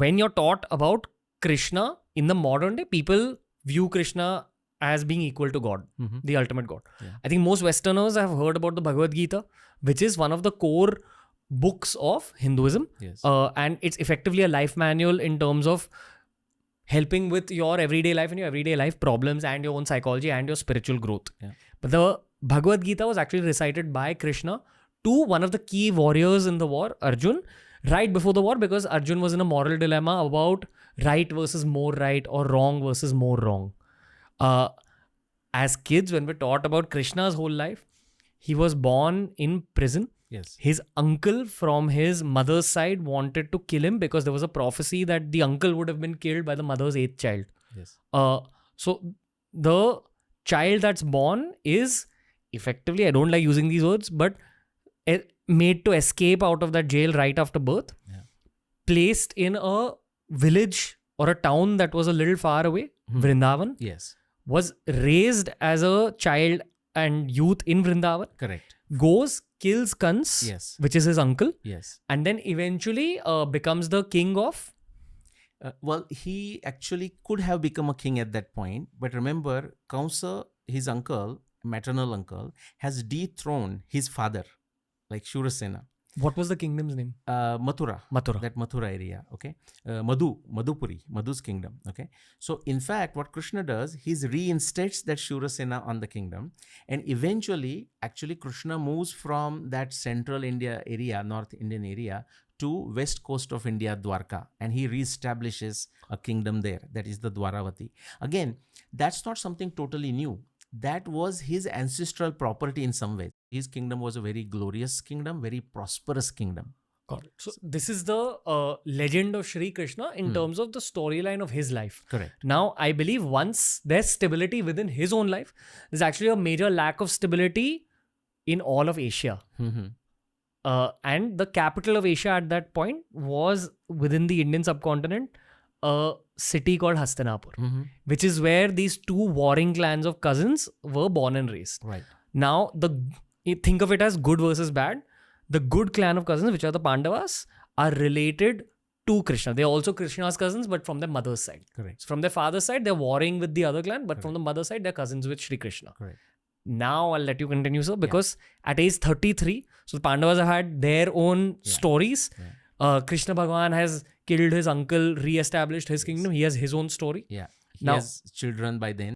when you're taught about Krishna in the modern day, people view Krishna as being equal to God, the ultimate God. Yeah. I think most Westerners have heard about the Bhagavad Gita, which is one of the core books of Hinduism. Yes. And it's effectively a life manual in terms of helping with your everyday life and your everyday life problems and your own psychology and your spiritual growth. Yeah. But the Bhagavad Gita was actually recited by Krishna to one of the key warriors in the war, Arjun, right before the war, because Arjun was in a moral dilemma about right versus more right or wrong versus more wrong. As kids, when we're taught about Krishna's whole life, he was born in prison. Yes. His uncle from his mother's side wanted to kill him because there was a prophecy that the uncle would have been killed by the mother's 8th child. Yes. So the child that's born is effectively, I don't like using these words, but made to escape out of that jail right after birth, placed in a village or a town that was a little far away, Vrindavan, Yes. was raised as a child and youth in Vrindavan, Correct. goes, kills Kans, Yes. which is his uncle, Yes. and then eventually becomes the king of... Well, he actually could have become a king at that point. But remember, Kamsa, his uncle, maternal uncle, has dethroned his father, like Shurasena. What was the kingdom's name? Mathura. Mathura. That Mathura area, okay? Madhupuri, Madhu's kingdom, okay? So, in fact, what Krishna does, he reinstates that Shurasena on the kingdom. And eventually, actually, Krishna moves from that central India area, North Indian area, to west coast of India, Dwarka. And he reestablishes a kingdom there. That is the Dwaravati. Again, that's not something totally new. That was his ancestral property in some ways. His kingdom was a very glorious kingdom, very prosperous kingdom. Got it. So this is the legend of Shri Krishna in terms of the storyline of his life. Correct. Now, I believe once there's stability within his own life, there's actually a major lack of stability in all of Asia. And the capital of Asia at that point was within the Indian subcontinent, a city called Hastinapur, which is where these two warring clans of cousins were born and raised. Right. Now, think of it as good versus bad. The good clan of cousins, which are the Pandavas, are related to Krishna. They're also Krishna's cousins, but from their mother's side. Correct. So from their father's side, they're warring with the other clan, but from the mother's side, they're cousins with Shri Krishna. Correct. Now I'll let you continue, sir, because at age 33, so the Pandavas have had their own stories. Krishna Bhagwan has killed his uncle, re-established his kingdom. He has his own story. Yeah. He Now- has children by then.